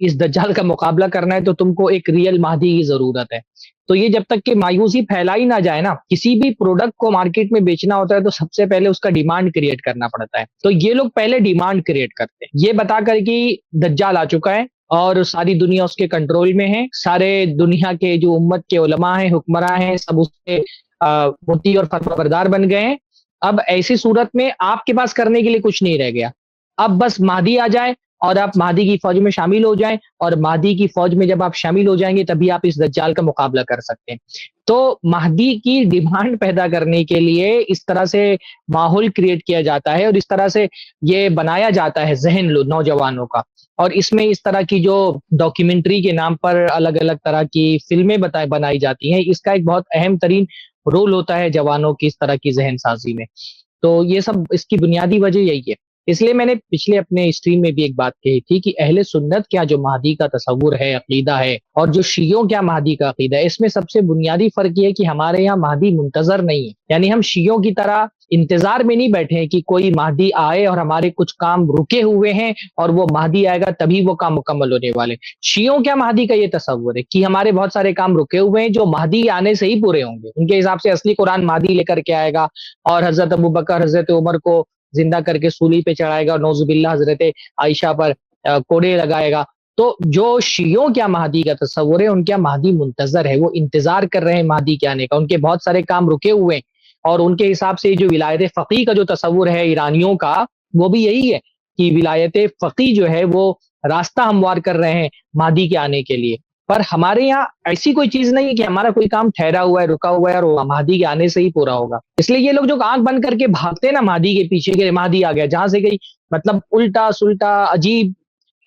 اس دجال کا مقابلہ کرنا ہے تو تم کو ایک ریئل مہدی کی ضرورت ہے. تو یہ جب تک کہ مایوسی پھیلائی نہ جائے نا، کسی بھی پروڈکٹ کو مارکیٹ میں بیچنا ہوتا ہے تو سب سے پہلے اس کا ڈیمانڈ کریٹ کرنا پڑتا ہے. تو یہ لوگ پہلے ڈیمانڈ کریٹ کرتے ہیں، یہ بتا کر کہ دجال آ چکا ہے اور ساری دنیا اس کے کنٹرول میں ہے، سارے دنیا کے جو امت کے علماء ہیں، حکمراں ہیں، سب اس کے مطیع اور فرمانبردار بن گئے ہیں. اب ایسی صورت میں آپ کے پاس کرنے کے لیے کچھ نہیں رہ گیا. اب بس مہدی آ جائے اور آپ مہدی کی فوج میں شامل ہو جائیں، اور مہدی کی فوج میں جب آپ شامل ہو جائیں گے تبھی آپ اس دجال کا مقابلہ کر سکتے ہیں. تو مہدی کی ڈیمانڈ پیدا کرنے کے لیے اس طرح سے ماحول کریٹ کیا جاتا ہے اور اس طرح سے یہ بنایا جاتا ہے ذہن نوجوانوں کا. اور اس میں اس طرح کی جو ڈاکیومنٹری کے نام پر الگ الگ طرح کی فلمیں بنائی جاتی ہیں، اس کا ایک بہت اہم ترین رول ہوتا ہے جوانوں کی اس طرح کی ذہن سازی میں. تو یہ سب اس کی بنیادی وجہ یہی ہے. اس لیے میں نے پچھلے اپنے اسٹریم میں بھی ایک بات کہی تھی کہ اہل سنت کیا جو مہدی کا تصور ہے، عقیدہ ہے، اور جو شیعوں کیا مہدی کا عقیدہ ہے، اس میں سب سے بنیادی فرق یہ ہے کہ ہمارے یہاں مہدی منتظر نہیں ہے. یعنی ہم شیعوں کی طرح انتظار میں نہیں بیٹھے ہیں کہ کوئی مہدی آئے اور ہمارے کچھ کام رکے ہوئے ہیں اور وہ مہدی آئے گا تبھی وہ کام مکمل ہونے والے. شیعوں کیا مہدی کا یہ تصور ہے کہ ہمارے بہت سارے کام رکے ہوئے ہیں جو مہدی آنے سے ہی پورے ہوں گے. ان کے حساب سے اصلی قرآن مہدی لے کر کے آئے گا اور حضرت ابوبکر حضرت عمر کو زندہ کر کے سولی پہ چڑھائے گا اور نعوذ باللہ حضرت عائشہ پر کوڑے لگائے گا. تو جو شیعوں کیا مہدی کا تصور ہے، ان کیا مہدی منتظر ہے، وہ انتظار کر رہے ہیں مہدی کے آنے کا. ان کے بہت سارے کام رکے ہوئے ہیں اور ان کے حساب سے جو ولایت فقیہ کا جو تصور ہے ایرانیوں کا، وہ بھی یہی ہے کہ ولایت فقیہ جو ہے وہ راستہ ہموار کر رہے ہیں مہدی کے آنے کے لیے. پر ہمارے یہاں ایسی کوئی چیز نہیں ہے کہ ہمارا کوئی کام ٹھہرا ہوا ہے، رکا ہوا ہے اور وہ مہدی کے آنے سے ہی پورا ہوگا. اس لیے یہ لوگ جو آنکھ بند کر کے بھاگتے ہیں نا مہدی کے پیچھے کہ مہدی آ گیا، جہاں سے گئی مطلب الٹا سلٹا عجیب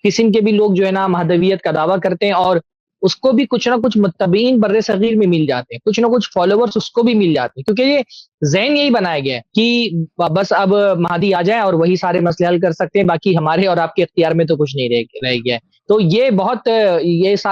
قسم کے بھی لوگ جو ہے نا مہدویت کا دعویٰ کرتے ہیں اور اس کو بھی کچھ نہ کچھ متبعین بر صغیر میں مل جاتے ہیں، کچھ نہ کچھ فالوورز اس کو بھی مل جاتے ہیں، کیونکہ یہ ذہن یہی بنایا گیا ہے کہ بس اب مہدی آ جائے اور وہی سارے مسئلے حل کر سکتے ہیں، باقی ہمارے اور آپ کے اختیار میں تو کچھ نہیں رہ گیا ہے. تو یہ بہت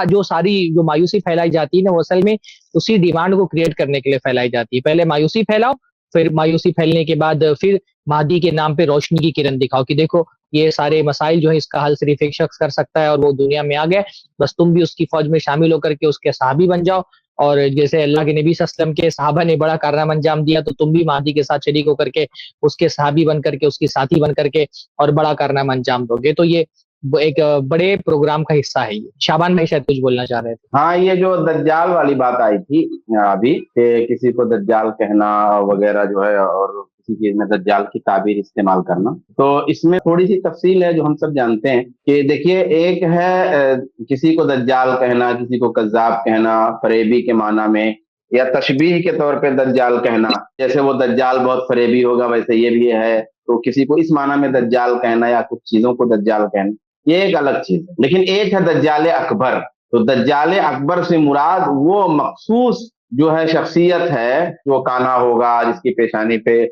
جو ساری جو مایوسی پھیلائی جاتی ہے نا، وہ اصل میں اسی ڈیمانڈ کو کریٹ کرنے کے لیے پھیلائی جاتی ہے. پہلے مایوسی پھیلاؤ، پھر مایوسی پھیلنے کے بعد پھر مہدی کے نام پہ روشنی کی کرن دکھاؤ کہ دیکھو یہ سارے مسائل جو ہے اس کا حل صرف ایک شخص کر سکتا ہے اور وہ دنیا میں آ گیا، بس تم بھی اس کی فوج میں شامل ہو کر کے اس کے صحابی بن جاؤ. اور جیسے اللہ کے نبی صلی اللہ علیہ وسلم کے صحابہ نے بڑا کارنامہ انجام دیا تو تم بھی مہدی کے ساتھ شریک ہو کر کے اس کے صحابی بن کر کے اس کی ساتھی بن کر کے اور بڑا کارنامہ انجام دو گے. تو یہ ایک بڑے پروگرام کا حصہ ہے. یہ شعبان بھائی شاید کچھ بولنا چاہ رہے تھے. ہاں، یہ جو دجال والی بات آئی تھی ابھی کہ کسی کو دجال کہنا وغیرہ جو ہے اور کسی چیز میں دجال کی تعبیر استعمال کرنا، تو اس میں تھوڑی سی تفصیل ہے جو ہم سب جانتے ہیں. کہ دیکھیے، ایک ہے کسی کو دجال کہنا، کسی کو کذاب کہنا فریبی کے معنی میں، یا تشبیہ کے طور پہ دجال کہنا، جیسے وہ دجال بہت فریبی ہوگا ویسے یہ بھی ہے، تو کسی کو اس معنی میں دجال کہنا یا کچھ چیزوں کو دجال کہنا، یہ ایک الگ چیز ہے. لیکن ایک ہے دجال اکبر. تو دجال اکبر سے مراد وہ مخصوص جو ہے شخصیت ہے جو کانا ہوگا، جس کی پیشانی پہ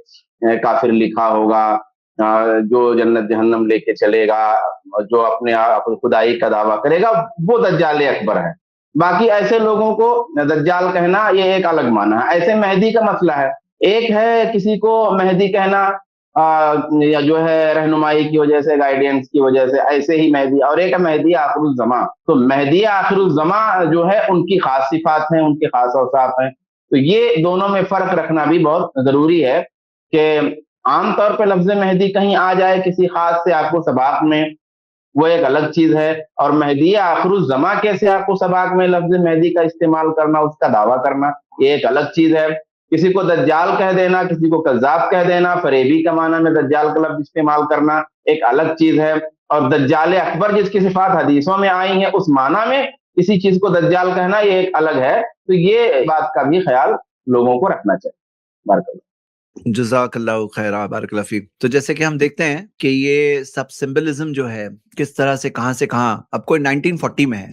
کافر لکھا ہوگا، جو جنت جہنم لے کے چلے گا، جو اپنے خدائی کا دعویٰ کرے گا، وہ دجال اکبر ہے. باقی ایسے لوگوں کو دجال کہنا یہ ایک الگ معنی ہے. ایسے مہدی کا مسئلہ ہے. ایک ہے کسی کو مہدی کہنا یا جو ہے رہنمائی کی وجہ سے، گائیڈنس کی وجہ سے، ایسے ہی مہدی. اور ایک ہے مہدی آخر الزماں. تو مہدی آخر الزماں جو ہے ان کی خاص صفات ہیں، ان کے خاص اوصاف ہیں. تو یہ دونوں میں فرق رکھنا بھی بہت ضروری ہے کہ عام طور پہ لفظ مہدی کہیں آ جائے کسی خاص سے آپ کو سباق میں، وہ ایک الگ چیز ہے. اور مہدی آخر الزماں کیسے آپ کو سباق میں لفظ مہدی کا استعمال کرنا، اس کا دعویٰ کرنا، یہ ایک الگ چیز ہے. کسی کو دجال کہہ دینا، کسی کو کذاب کہہ دینا، فریبی کا معنی میں دجال کا لفظ استعمال کرنا ایک الگ چیز ہے. اور دجال اکبر جس کی صفات حدیثوں میں آئی ہیں اس معنی میں کسی چیز کو دجال کہنا یہ ایک الگ ہے. تو یہ بات کا بھی خیال لوگوں کو رکھنا چاہیے. بارک اللہ. جزاک اللہ خیر، بارک اللہ فیک. تو جیسے کہ ہم دیکھتے ہیں کہ یہ سب سمبلزم جو ہے کس طرح سے کہاں اب کوئی 1940 میں ہے،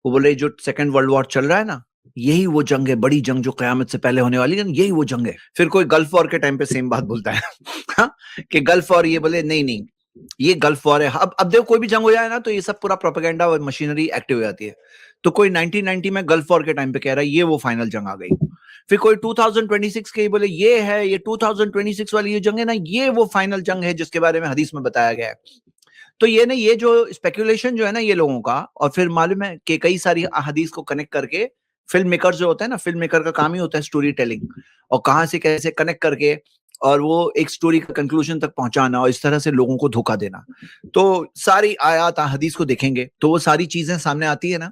وہ بولے جو سیکنڈ ورلڈ وار چل رہا ہے نا، یہی وہ جنگ ہے، بڑی جنگ جو قیامت سے پہلے ہونے والی ہے، یہی وہ جنگ ہے. پھر کوئی گلف وار کے ٹائم پہ سیم بات بولتا ہے کہ گلف وار، یہ بولے نہیں یہ گلف وار ہے. اب دیکھو کوئی بھی جنگ ہو جائے نا تو یہ سب پورا پروپیگنڈا اور مشینری ایکٹیو ہو جاتی ہے. تو کوئی 1990 میں گلف وار کے ٹائم پہ کہہ رہا ہے یہ وہ فائنل جنگ آ گئی. پھر کوئی 2026 کے بولے یہ ہے، یہ 2026 والی یہ جنگ ہے نا، یہ وہ فائنل جنگ ہے جس کے بارے میں حدیث میں بتایا گیا ہے. تو یہ نا یہ جو اسپیکولیشن جو ہے نا یہ لوگوں کا, اور پھر معلوم ہے کہ کئی ساری احادیث کو کنیکٹ کر کے فلم میکر جو ہوتا ہے نا, فلم میکر کا کام ہی ہوتا ہے اسٹوری ٹیلنگ, اور کہاں سے کیسے کنیکٹ کر کے اور وہ ایک سٹوری کا کنکلوژن تک پہنچانا, اور اس طرح سے لوگوں کو دھوکا دینا. تو ساری آیات حدیث کو دیکھیں گے تو وہ ساری چیزیں سامنے آتی ہے نا,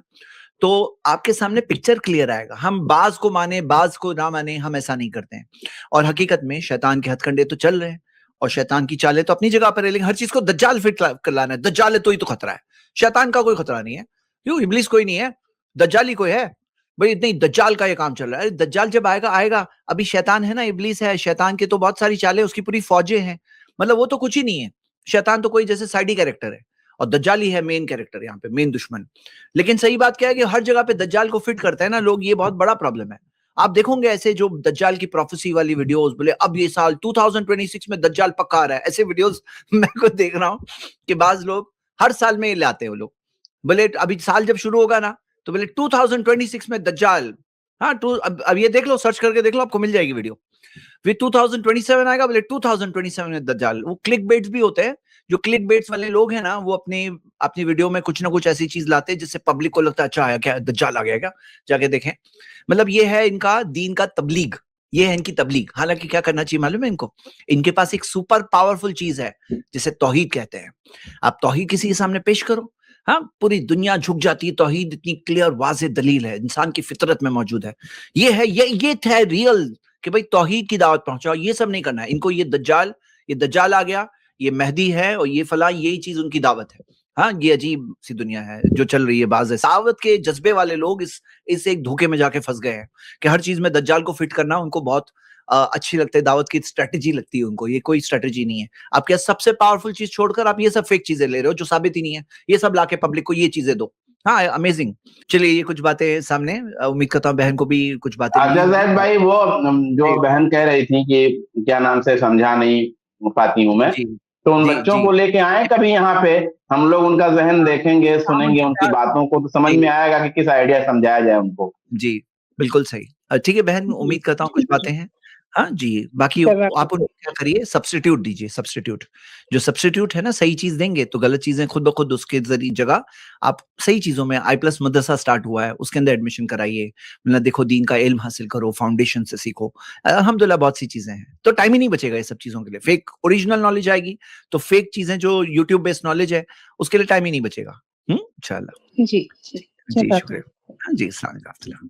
تو آپ کے سامنے پکچر کلیئر آئے گا. ہم بعض کو مانے بعض کو نہ مانے, ہم ایسا نہیں کرتے ہیں. اور حقیقت میں شیطان کے ہتھ کنڈے تو چل رہے ہیں, اور شیطان کی چالیں تو اپنی جگہ پر ہے, لیکن ہر چیز کو دجال فٹ کر لانا ہے. دجال ہے تو ہی تو خطرہ ہے, شیطان کا کوئی خطرہ نہیں ہے. کیوں, ابلیس کوئی نہیں ہے, دجال ہی کوئی ہے بھائی. نہیں, دجال کا یہ کام چل رہا ہے. دجال جب آئے گا. ابھی شیطان ہے نا, ابلیس ہے, شیطان کے تو بہت ساری چالیں, اس کی پوری فوجیں ہیں. مطلب وہ تو کچھ ہی نہیں ہے. شیطان تو کوئی جیسے سائیڈی کیریکٹر ہے, اور دجال ہی ہے مین کیریکٹر یہاں پہ, مین دشمن. لیکن صحیح بات کیا ہے کہ ہر جگہ پہ دجال کو فٹ کرتے ہیں نا لوگ, یہ بہت بڑا پرابلم ہے. آپ دیکھو گے ایسے جو دجال کی پروفیسی والی ویڈیوز, بولے اب یہ سال 2026 میں دجال پکا آ رہا ہے, ایسے ویڈیوز میں کو دیکھ رہا ہوں کہ بعض لوگ ہر سال میں یہ لاتے ہیں. وہ لوگ بولے ابھی سال جب شروع ہوگا نا تو بولے 2026 میں دجال, ہاں اب یہ دیکھ لو, سرچ کر کے دیکھ لو, آپ کو مل جائے گی ویڈیو. پھر 2027 آئے گا, بولے 2027 میں دجال. وہ کلک بیٹس بھی ہوتے ہیں, جو کلک بیٹس والے لوگ ہیں نا, وہ اپنی ویڈیو میں کچھ نہ کچھ ایسی چیز لاتے ہیں جس سے پبلک کو لگتا ہے اچھا آیا کیا, دجال آ گیا کیا, جا کے دیکھیں. مطلب یہ ہے ان کا دین کا تبلیغ, یہ ہے ان کی تبلیغ. حالانکہ کیا کرنا چاہیے معلوم ہے ان کو, ان کے پاس ایک سپر پاورفل چیز ہے جسے توحید کہتے ہیں. آپ توحید کسی کے سامنے پیش کرو, ہاں پوری دنیا جھک جاتی ہے. توحید اتنی کلیئر واضح دلیل ہے, انسان کی فطرت میں موجود ہے. یہ ہے ریئل کہ بھئی توحید کی دعوت پہنچاؤ. یہ سب نہیں کرنا ہے ان کو. یہ دجال آ گیا, یہ مہدی ہے, اور یہ فلاں, یہی چیز ان کی دعوت ہے. ہاں, یہ عجیب سی دنیا ہے جو چل رہی ہے. بعض دعوت کے جذبے والے لوگ اس ایک دھوکے میں جا کے پھنس گئے ہیں کہ ہر چیز میں دجال کو فٹ کرنا ان کو بہت اچھی لگتا ہے, دعوت کی اسٹریٹجی لگتی ہے ان کو. یہ کوئی اسٹریٹجی نہیں ہے. آپ کے سب سے پاورفل چیز چھوڑ کر آپ یہ سب فیک چیزیں لے رہے ہو جو ثابت ہی نہیں ہے. یہ سب لا کے پبلک کو یہ چیزیں دو. ہاں, امیزنگ. چلیے یہ کچھ باتیں سامنے, امید کرتا ہوں بہن کو بھی کچھ باتیں. زید بھائی, وہ جو بہن کہہ رہی تھی کہ کیا نام سے سمجھا نہیں پاتی ہوں میں, تو ان بچوں کو لے کے آئیں کبھی یہاں پہ, ہم لوگ ان کا ذہن دیکھیں گے, سنیں گے ان کی باتوں کو, تو سمجھ میں آئے گا کہ کس آئیڈیا سمجھایا جائے ان کو. جی بالکل صحیح. ٹھیک ہے بہن, امید کرتا ہوں کچھ باتیں ہیں. ہاں جی, باقی آپ ان کو کیا کریے, سبسٹیٹیوٹ دیجیے. سبسٹیٹیوٹ جو سبسٹیٹیوٹ ہے نا, صحیح چیز دیں گے تو غلط چیزیں خود بخود اس کے ذریعے جگہ آپ صحیح چیزوں میں. I+ مدرسہ سٹارٹ ہوا ہے, اس کے اندر ایڈمیشن کرائیے. مطلب دیکھو, دین کا علم حاصل کرو, فاؤنڈیشن سے سیکھو. الحمدللہ بہت سی چیزیں ہیں, تو ٹائم ہی نہیں بچے گا یہ سب چیزوں کے لیے. فیک اوریجنل نالج آئے گی تو فیک چیزیں جو یوٹیوب بیسڈ نالج ہے اس کے لیے ٹائم ہی نہیں بچے گا. انشاءاللہ. جی جی شکریہ. جی السلام علیکم.